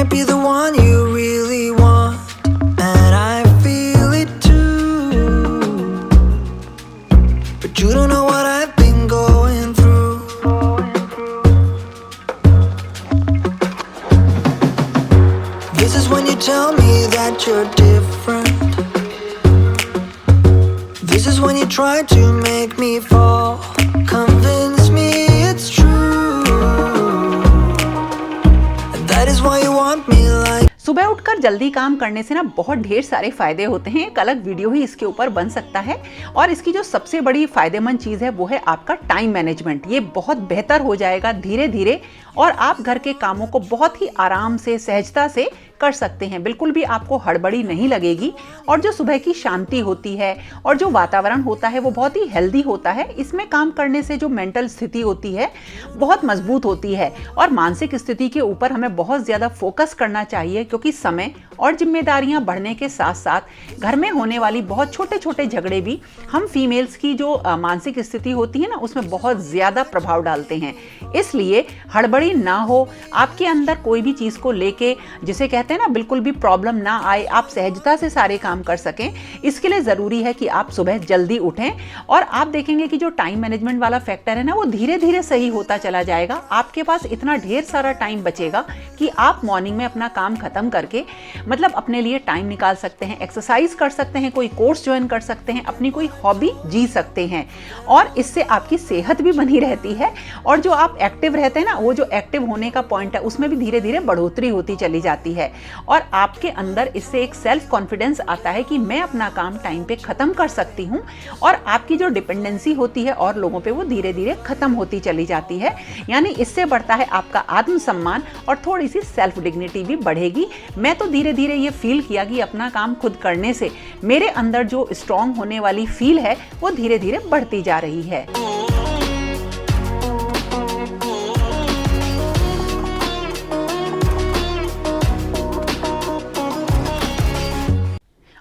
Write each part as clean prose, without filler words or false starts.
might be the one you really want, and I feel it too. But you don't know what I've been going through. This is when you tell me that you're different. This is when you try to make me fall. Convince me it's true. And that is why you want me like. सुबह उठकर जल्दी काम करने से ना बहुत ढेर सारे फायदे होते हैं। एक अलग वीडियो ही इसके ऊपर बन सकता है। और इसकी जो सबसे बड़ी फायदेमंद चीज़ है वो है आपका टाइम मैनेजमेंट। ये बहुत बेहतर हो जाएगा धीरे धीरे और आप घर के कामों को बहुत ही आराम से सहजता से कर सकते हैं। बिल्कुल भी आपको हड़बड़ी नहीं लगेगी और जो सुबह की शांति होती है और जो वातावरण होता है वो बहुत ही हेल्दी होता है। इसमें काम करने से जो मेंटल स्थिति होती है बहुत मजबूत होती है और मानसिक स्थिति के ऊपर हमें बहुत ज़्यादा फोकस करना चाहिए, क्योंकि समय और जिम्मेदारियां बढ़ने के साथ साथ घर में होने वाली बहुत छोटे छोटे झगड़े भी हम फीमेल्स की जो मानसिक स्थिति होती है ना उसमें बहुत ज़्यादा प्रभाव डालते हैं। इसलिए हड़बड़ी ना हो, आपके अंदर कोई भी चीज़ को लेके जिसे कहते हैं ना बिल्कुल भी प्रॉब्लम ना आए, आप सहजता से सारे काम कर सकें, इसके लिए ज़रूरी है कि आप सुबह जल्दी उठें। और आप देखेंगे कि जो टाइम मैनेजमेंट वाला फैक्टर है ना वो धीरे धीरे सही होता चला जाएगा। आपके पास इतना ढेर सारा टाइम बचेगा कि आप मॉर्निंग में अपना काम खत्म करके मतलब अपने लिए टाइम निकाल सकते हैं, एक्सरसाइज कर सकते हैं, कोई कोर्स ज्वाइन कर सकते हैं, अपनी कोई हॉबी जी सकते हैं और इससे आपकी सेहत भी बनी रहती है। और जो आप एक्टिव रहते हैं ना वो जो एक्टिव होने का पॉइंट है उसमें भी धीरे धीरे बढ़ोतरी होती चली जाती है और आपके अंदर इससे एक सेल्फ कॉन्फिडेंस आता है कि मैं अपना काम टाइम पे खत्म कर सकती हूँ और आपकी जो डिपेंडेंसी होती है और लोगों पे वो धीरे धीरे खत्म होती चली जाती है। यानी इससे बढ़ता है आपका आत्मसम्मान और थोड़ी सी सेल्फ डिग्निटी भी बढ़ेगी। मैं तो धीरे धीरे ये फील किया कि अपना काम खुद करने से मेरे अंदर जो स्ट्रांग होने वाली फील है वो धीरे धीरे बढ़ती जा रही है।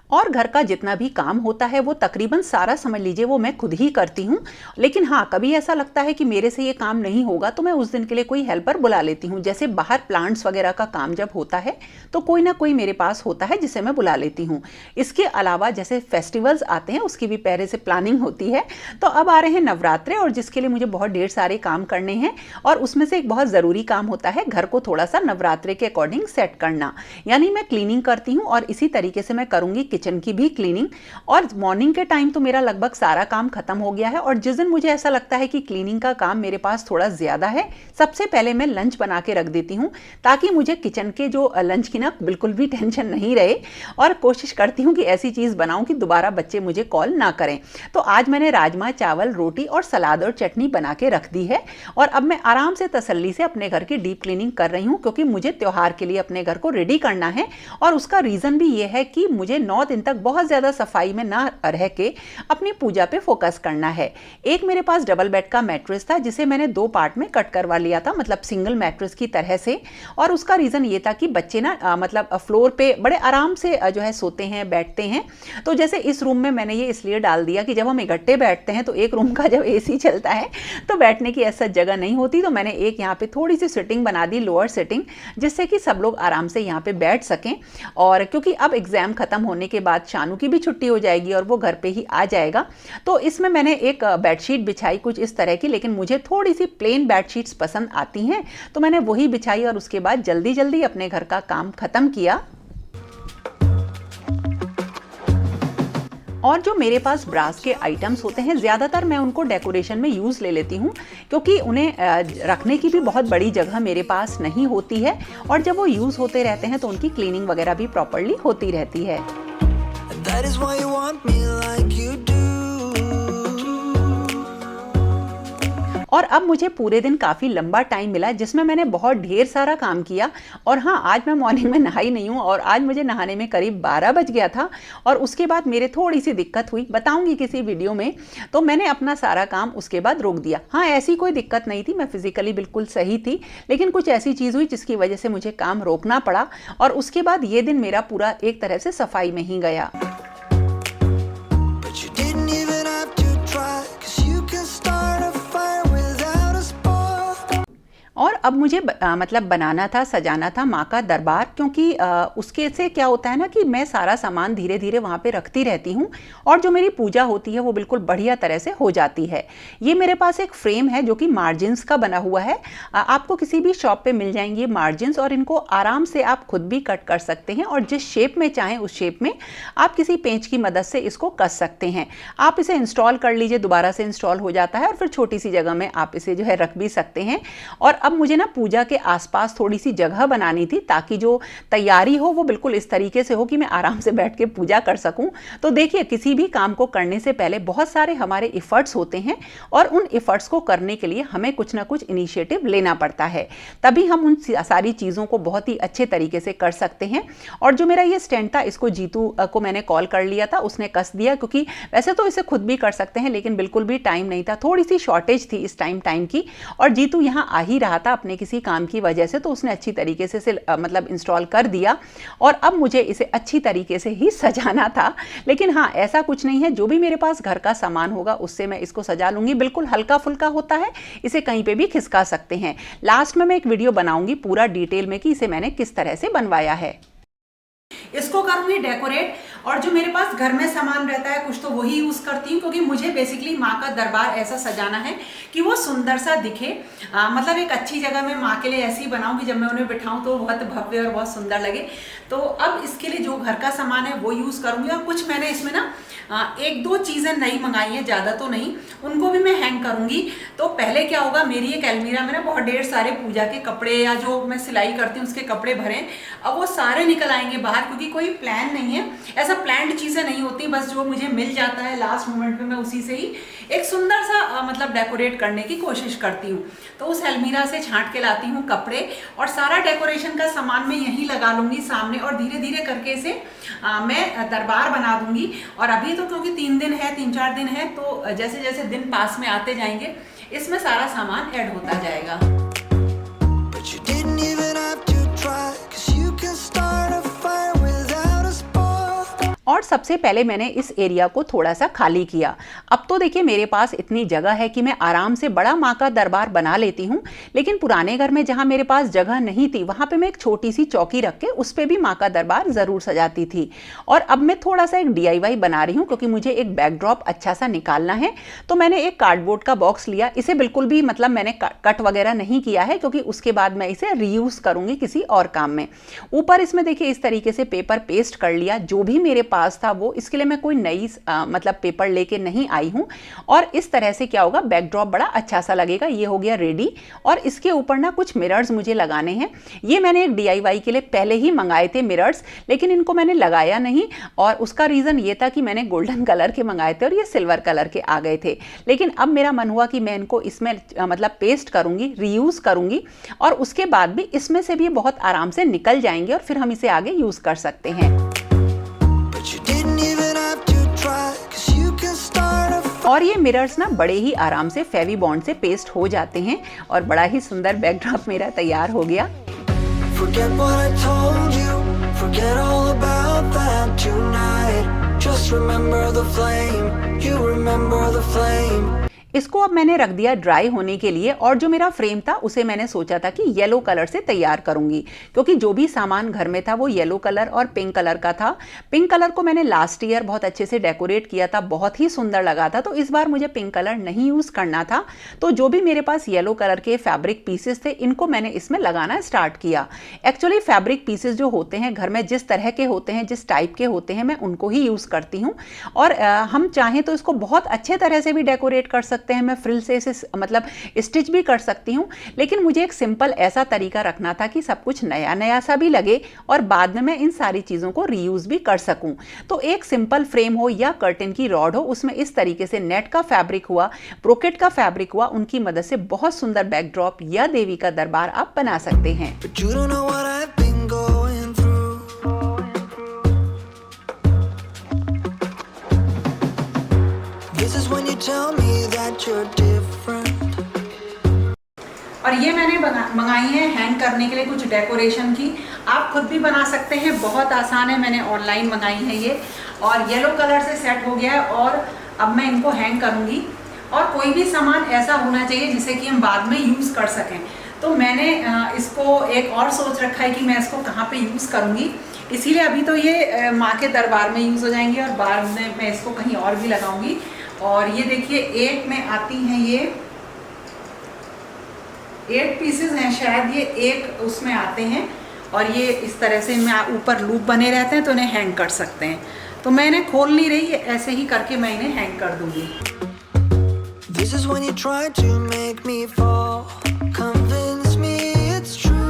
और घर का जितना भी काम होता है वो तकरीबन सारा समझ लीजिए वो मैं खुद ही करती हूँ। लेकिन हाँ, कभी ऐसा लगता है कि मेरे से ये काम नहीं होगा तो मैं उस दिन के लिए कोई हेल्पर बुला लेती हूँ। जैसे बाहर प्लांट्स वगैरह का काम जब होता है तो कोई ना कोई मेरे पास होता है जिसे मैं बुला लेती हूँ। इसके अलावा जैसे फेस्टिवल्स आते हैं उसकी भी पहले से प्लानिंग होती है। तो अब आ रहे हैं नवरात्रे और जिसके लिए मुझे बहुत ढेर सारे काम करने हैं और उसमें से एक बहुत ज़रूरी काम होता है घर को थोड़ा सा नवरात्रे के अकॉर्डिंग सेट करना। यानी मैं क्लीनिंग करती हूँ और इसी तरीके से मैं करूँगी किचन की भी क्लीनिंग। और मॉर्निंग के टाइम तो मेरा लगभग सारा काम खत्म हो गया है और जिस दिन मुझे ऐसा लगता है कि क्लीनिंग का काम मेरे पास थोड़ा ज़्यादा है, सबसे पहले मैं लंच बना के रख देती हूँ ताकि मुझे किचन के जो लंच की ना बिल्कुल भी टेंशन नहीं रहे। और कोशिश करती हूँ कि ऐसी चीज़ बनाऊँ कि दोबारा बच्चे मुझे कॉल ना करें। तो आज मैंने राजमा चावल, रोटी और सलाद और चटनी बना के रख दी है और अब मैं आराम से तसल्ली से अपने घर की डीप क्लीनिंग कर रही हूँ, क्योंकि मुझे त्योहार के लिए अपने घर को रेडी करना है। और उसका रीज़न भी ये है कि मुझे 9 दिन तक बहुत ज़्यादा सफाई में ना रह के अपनी पूजा पे फोकस करना है। एक मेरे पास डबल बेड का मैट्रेस था जिसे मैंने 2 पार्ट में कट करवा लिया था, मतलब सिंगल मैट्रेस की तरह से। और उसका रीज़न ये था कि बच्चे ना मतलब फ्लोर पे बड़े आराम से जो है सोते हैं, बैठते हैं। तो जैसे इस रूम में मैंने ये इसलिए डाल दिया कि जब हम इकट्ठे बैठते हैं तो एक रूम का जब AC चलता है तो बैठने की ऐसा जगह नहीं होती। तो मैंने एक यहाँ पे थोड़ी सी सिटिंग बना दी, लोअर सिटिंग, जिससे कि सब लोग आराम से यहाँ पे बैठ सकें। और क्योंकि अब एग्जाम खत्म होने के बाद शानू की भी छुट्टी हो जाएगी और वो घर पे ही आ जाएगा, तो इसमें मैंने एक बेडशीट बिछाई कुछ इस तरह की। लेकिन मुझे थोड़ी सी प्लेन बेडशीट्स पसंद आती हैं तो मैंने वही बिछाई और उसके बाद जल्दी जल्दी अपने घर का काम खत्म किया। और जो मेरे पास ब्रास के आइटम्स होते हैं ज़्यादातर मैं उनको डेकोरेशन में यूज़ ले लेती हूँ, क्योंकि उन्हें रखने की भी बहुत बड़ी जगह मेरे पास नहीं होती है और जब वो यूज़ होते रहते हैं तो उनकी क्लीनिंग वगैरह भी प्रॉपरली होती रहती है। That is why you want me like you do. और अब मुझे पूरे दिन काफ़ी लंबा टाइम मिला जिसमें मैंने बहुत ढेर सारा काम किया। और हाँ, आज मैं मॉर्निंग में नहाई नहीं हूँ और आज मुझे नहाने में करीब 12 बज गया था और उसके बाद मेरे थोड़ी सी दिक्कत हुई, बताऊंगी किसी वीडियो में। तो मैंने अपना सारा काम उसके बाद रोक दिया। हाँ, ऐसी कोई दिक्कत नहीं थी, मैं फिजिकली बिल्कुल सही थी, लेकिन कुछ ऐसी चीज़ हुई जिसकी वजह से मुझे काम रोकना पड़ा और उसके बाद ये दिन मेरा पूरा एक तरह से सफाई में ही गया। और अब मुझे मतलब बनाना था, सजाना था माँ का दरबार, क्योंकि उसके से क्या होता है ना कि मैं सारा सामान धीरे धीरे वहाँ पे रखती रहती हूँ और जो मेरी पूजा होती है वो बिल्कुल बढ़िया तरह से हो जाती है। ये मेरे पास एक फ्रेम है जो कि मार्जिन्स का बना हुआ है। आपको किसी भी शॉप पे मिल जाएंगे मार्जिन्स, और इनको आराम से आप खुद भी कट कर सकते हैं और जिस शेप में चाहें उस शेप में आप किसी पेंच की मदद से इसको कस सकते हैं। आप इसे इंस्टॉल कर लीजिए, दोबारा से इंस्टॉल हो जाता है और फिर छोटी सी जगह में आप इसे जो है रख भी सकते हैं। और अब मुझे ना पूजा के आसपास थोड़ी सी जगह बनानी थी ताकि जो तैयारी हो वो बिल्कुल इस तरीके से हो कि मैं आराम से बैठ के पूजा कर सकूं। तो देखिए, किसी भी काम को करने से पहले बहुत सारे हमारे एफर्ट्स होते हैं और उन एफर्ट्स को करने के लिए हमें कुछ ना कुछ इनिशिएटिव लेना पड़ता है, तभी हम उन सारी चीज़ों को बहुत ही अच्छे तरीके से कर सकते हैं। और जो मेरा ये स्टैंड था, इसको जीतू को मैंने कॉल कर लिया था, उसने कस दिया, क्योंकि वैसे तो इसे खुद भी कर सकते हैं लेकिन बिल्कुल भी टाइम नहीं था, थोड़ी सी शॉर्टेज थी इस टाइम की। और जीतू यहाँ आ ही रहा था अपने किसी काम की वजह से, तो उसने अच्छी तरीके से मतलब इंस्टॉल कर दिया। और अब मुझे इसे अच्छी तरीके से ही सजाना था। लेकिन हाँ, ऐसा कुछ नहीं है, जो भी मेरे पास घर का सामान होगा उससे मैं इसको सजा लूंगी। बिल्कुल हल्का फुल्का होता है, इसे कहीं पे भी खिसका सकते हैं। लास्ट में मैं एक वीडियो बनाऊंगी पूरा डिटेल में कि इसे मैंने किस तरह से बनवाया है। इसको करूंगी डेकोरेट, और जो मेरे पास घर में सामान रहता है कुछ तो वही यूज करती हूँ, क्योंकि मुझे बेसिकली माँ का दरबार ऐसा सजाना है कि वो सुंदर सा दिखे। मतलब एक अच्छी जगह में माँ के लिए ऐसी बनाऊं कि जब मैं उन्हें बिठाऊं तो बहुत भव्य और बहुत सुंदर लगे। तो अब इसके लिए जो घर का सामान है वो यूज करूंगी, और कुछ मैंने इसमें ना एक दो चीजें नई मंगाई हैं, ज्यादा तो नहीं, उनको भी मैं हैंग करूंगी। तो पहले क्या होगा, मेरी एक अलमीरा में ना बहुत ढेर सारे पूजा के कपड़े या जो मैं सिलाई करती हूँ उसके कपड़े भरे, अब वो सारे निकल आएंगे बाहर, क्योंकि कोई प्लान नहीं है, ऐसा प्लान्ड चीजें नहीं होती, बस जो मुझे मिल जाता है लास्ट मोमेंट में मैं उसी से ही एक सुंदर सा मतलब डेकोरेट करने की कोशिश करती हूँ। तो उस अलमीरा से छांट के लाती हूँ कपड़े, और सारा डेकोरेशन का सामान मैं यहीं लगा लूंगी सामने, और धीरे धीरे करके इसे मैं दरबार बना दूंगी। और अभी तो क्योंकि 3 दिन है, 3-4 दिन है, तो जैसे जैसे दिन पास में आते जाएंगे इसमें सारा सामान ऐड होता जाएगा। But you didn't even have to try, 'cause you can start a fire without a spark. और सबसे पहले मैंने इस एरिया को थोड़ा सा खाली किया। अब तो देखिए मेरे पास इतनी जगह है कि मैं आराम से बड़ा माँ का दरबार बना लेती हूँ। लेकिन पुराने घर में जहाँ मेरे पास जगह नहीं थी, वहाँ पे मैं एक छोटी सी चौकी रख के उस पर भी माँ का दरबार ज़रूर सजाती थी। और अब मैं थोड़ा सा एक DIY बना रही हूँ, क्योंकि मुझे एक बैकड्रॉप अच्छा सा निकालना है। तो मैंने एक कार्डबोर्ड का बॉक्स लिया, इसे बिल्कुल भी मतलब मैंने कट वगैरह नहीं किया है, क्योंकि उसके बाद मैं इसे रीयूज़ करूँगी किसी और काम में। ऊपर इसमें देखिए इस तरीके से पेपर पेस्ट कर लिया, जो भी मेरे पास था वो, इसके लिए मैं कोई नई मतलब पेपर लेके नहीं आई हूँ। और इस तरह से क्या होगा, बैकड्रॉप बड़ा अच्छा सा लगेगा। ये हो गया रेडी। और इसके ऊपर ना कुछ मिरर्स मुझे लगाने हैं। ये मैंने एक DIY के लिए पहले ही मंगाए थे मिरर्स, लेकिन इनको मैंने लगाया नहीं, और उसका रीज़न ये था कि मैंने गोल्डन कलर के मंगाए थे और ये सिल्वर कलर के आ गए थे। लेकिन अब मेरा मन हुआ कि मैं इनको इसमें मतलब पेस्ट करूँगी, रीयूज़ करूँगी, और उसके बाद भी इसमें से भी बहुत आराम से निकल जाएंगे और फिर हम इसे आगे यूज़ कर सकते हैं। और ये मिरर्स ना बड़े ही आराम से फेवी बॉन्ड से पेस्ट हो जाते हैं, और बड़ा ही सुंदर बैकड्रॉप मेरा तैयार हो गया। Forget what I told you, forget all about that tonight. Just remember the flame, you remember the flame. इसको अब मैंने रख दिया ड्राई होने के लिए, और जो मेरा फ्रेम था उसे मैंने सोचा था कि येलो कलर से तैयार करूंगी, क्योंकि जो भी सामान घर में था वो येलो कलर और पिंक कलर का था। पिंक कलर को मैंने लास्ट ईयर बहुत अच्छे से डेकोरेट किया था, बहुत ही सुंदर लगा था, तो इस बार मुझे पिंक कलर नहीं यूज़ करना था। तो जो भी मेरे पास येलो कलर के फैब्रिक पीसेस थे, इनको मैंने इसमें लगाना स्टार्ट किया। एक्चुअली फैब्रिक पीसेस जो होते हैं घर में, जिस तरह के होते हैं, जिस टाइप के होते हैं, मैं उनको ही यूज़ करती हूँ। और हम चाहें तो इसको बहुत अच्छे तरह से भी डेकोरेट कर सकते हैं, मैं फ्रिल से इसे मतलब स्टिच भी कर सकती हूँ। लेकिन मुझे एक सिंपल ऐसा तरीका रखना था कि सब कुछ नया नया सा भी लगे और बाद में मैं इन सारी चीज़ों को रीयूज़ भी कर सकूं। तो एक सिंपल फ्रेम हो या कर्टन की रॉड हो, उसमें इस तरीके से नेट का फैब्रिक हुआ, ब्रोकेट का फैब्रिक हुआ, उनकी मदद से बहुत सुंदर बैकड्रॉप या देवी का दरबार आप बना सकते हैं। और ये मैंने मंगाई है हैंग करने के लिए कुछ डेकोरेशन की। आप खुद भी बना सकते हैं, बहुत आसान है, मैंने ऑनलाइन मंगाई है ये। और येलो कलर से सेट हो गया है, और अब मैं इनको हैंग करूँगी। और कोई भी सामान ऐसा होना चाहिए जिसे कि हम बाद में यूज़ कर सकें। तो मैंने इसको एक और सोच रखा है कि मैं इसको कहाँ पे यूज़ करूँगी, इसीलिए अभी तो ये माँ के दरबार में यूज़ हो जाएंगे और बाद में मैं इसको कहीं और भी लगाऊंगी। और ये देखिए 8 में आती हैं, ये 8 पीसेस हैं शायद, ये एक उसमें आते हैं और ये इस तरह से इनमें ऊपर लूप बने रहते हैं तो इन्हें हैंग कर सकते हैं। तो मैं इन्हें खोल नहीं रही, ऐसे ही करके मैं इन्हें हैंग कर दूंगी। This is when you try to make me fall, convince me it's true.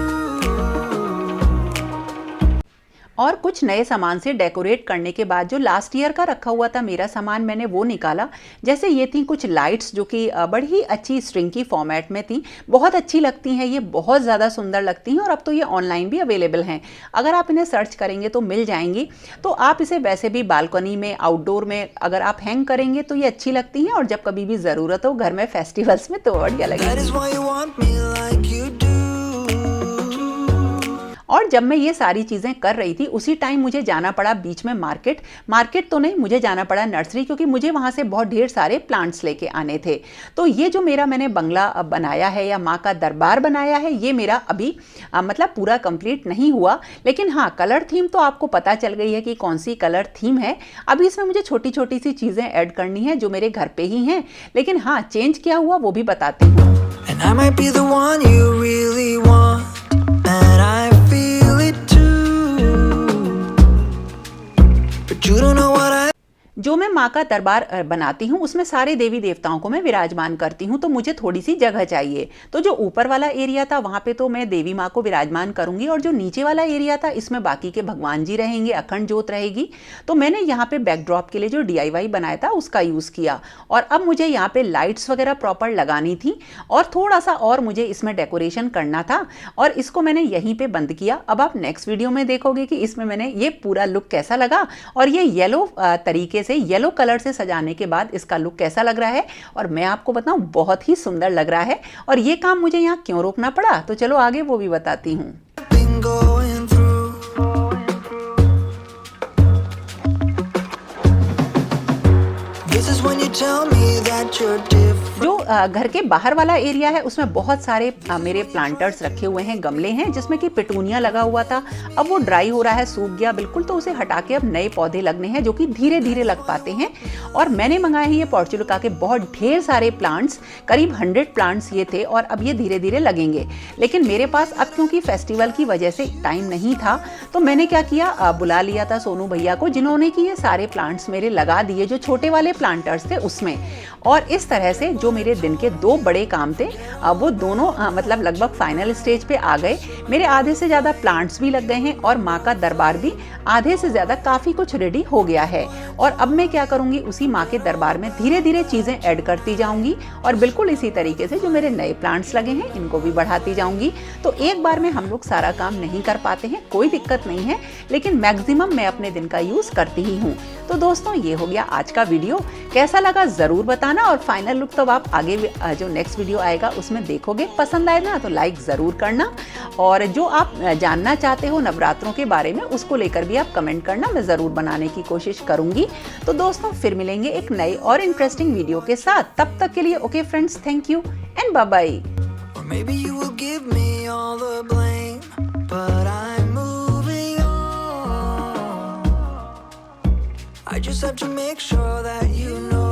और कुछ नए सामान से डेकोरेट करने के बाद जो लास्ट ईयर का रखा हुआ था मेरा सामान, मैंने वो निकाला। जैसे ये थी कुछ लाइट्स जो कि बड़ी ही अच्छी स्ट्रिंग की फॉर्मेट में थी, बहुत अच्छी लगती हैं, ये बहुत ज़्यादा सुंदर लगती हैं और अब तो ये ऑनलाइन भी अवेलेबल हैं, अगर आप इन्हें सर्च करेंगे तो मिल जाएंगी। तो आप इसे वैसे भी बालकनी में, आउटडोर में अगर आप हैंग करेंगे तो ये अच्छी लगती हैं, और जब कभी भी ज़रूरत हो घर में फेस्टिवल्स में तो बढ़िया That लगेगी। is why you want me like you do. और जब मैं ये सारी चीज़ें कर रही थी उसी टाइम मुझे जाना पड़ा बीच में मार्केट तो नहीं, मुझे जाना पड़ा नर्सरी, क्योंकि मुझे वहाँ से बहुत ढेर सारे प्लांट्स लेके आने थे। तो ये जो मैंने बंगला बनाया है या माँ का दरबार बनाया है, ये मेरा अभी मतलब पूरा कंप्लीट नहीं हुआ, लेकिन हाँ कलर थीम तो आपको पता चल गई है कि कौन सी कलर थीम है। अभी इसमें मुझे छोटी छोटी सी चीज़ें ऐड करनी है जो मेरे घर पे ही हैं, लेकिन हाँ चेंज क्या हुआ वो भी बताती हूँ। And I might be the one you really want, and I feel it too. But you don't know what I जो मैं माँ का दरबार बनाती हूँ उसमें सारे देवी देवताओं को मैं विराजमान करती हूँ, तो मुझे थोड़ी सी जगह चाहिए। तो जो ऊपर वाला एरिया था वहाँ पे तो मैं देवी माँ को विराजमान करूँगी, और जो नीचे वाला एरिया था इसमें बाकी के भगवान जी रहेंगे, अखंड ज्योत रहेगी। तो मैंने यहाँ पे बैकड्रॉप के लिए जो DIY बनाया था उसका यूज़ किया, और अब मुझे यहाँ पे लाइट्स वगैरह प्रॉपर लगानी थी और थोड़ा सा और मुझे इसमें डेकोरेशन करना था, और इसको मैंने यहीं पर बंद किया। अब आप नेक्स्ट वीडियो में देखोगे कि इसमें मैंने ये पूरा लुक कैसा लगा, और ये येलो तरीके से येलो कलर से सजाने के बाद इसका लुक कैसा लग रहा है। और मैं आपको बताऊं बहुत ही सुंदर लग रहा है, और ये काम मुझे यहाँ क्यों रोकना पड़ा तो चलो आगे वो भी बताती हूँ। been going through. This is when you tell me that you're different. जो घर के बाहर वाला एरिया है उसमें बहुत सारे मेरे प्लांटर्स रखे हुए हैं, गमले हैं जिसमें कि पिटूनिया लगा हुआ था। अब वो ड्राई हो रहा है, सूख गया बिल्कुल, तो उसे हटा के अब नए पौधे लगने हैं जो कि धीरे धीरे लग पाते हैं। और मैंने मंगाए हैं ये पोर्चुलिका के बहुत ढेर सारे प्लांट्स, करीब 100 प्लांट्स ये थे, और अब ये धीरे धीरे लगेंगे। लेकिन मेरे पास अब क्योंकि फेस्टिवल की वजह से टाइम नहीं था, तो मैंने क्या किया, बुला लिया था सोनू भैया को, जिन्होंने कि ये सारे प्लांट्स मेरे लगा दिए जो छोटे वाले प्लांटर्स थे उसमें। और इस तरह से जो मेरे दिन के 2 बड़े काम थे वो दोनों मतलब लगभग फाइनल स्टेज पे आ गए। मेरे आधे से ज़्यादा प्लांट्स भी लग गए हैं और माँ का दरबार भी आधे से ज़्यादा काफ़ी कुछ रेडी हो गया है। और अब मैं क्या करूँगी, उसी माँ के दरबार में धीरे धीरे चीज़ें ऐड करती जाऊँगी, और बिल्कुल इसी तरीके से जो मेरे नए प्लांट्स लगे हैं इनको भी बढ़ाती जाऊँगी। तो एक बार में हम लोग सारा काम नहीं कर पाते हैं, कोई दिक्कत नहीं है, लेकिन मैक्सिमम मैं अपने दिन का यूज़ करती ही हूँ। तो दोस्तों ये हो गया आज का वीडियो, कैसा लगा ज़रूर बताना, और फाइनल लुक तो आप आगे जो नेक्स्ट वीडियो आएगा उसमें देखोगे। पसंद आए ना तो लाइक ज़रूर करना, और जो आप जानना चाहते हो नवरात्रों के बारे में उसको लेकर भी आप कमेंट करना, मैं ज़रूर बनाने की कोशिश करूँगी। तो दोस्तों फिर मिलेंगे एक नई और इंटरेस्टिंग वीडियो के साथ, तब तक के लिए okay friends, thank you and bye bye. Or maybe you will give me all the blame, but I'm moving on. I just have to make sure that you know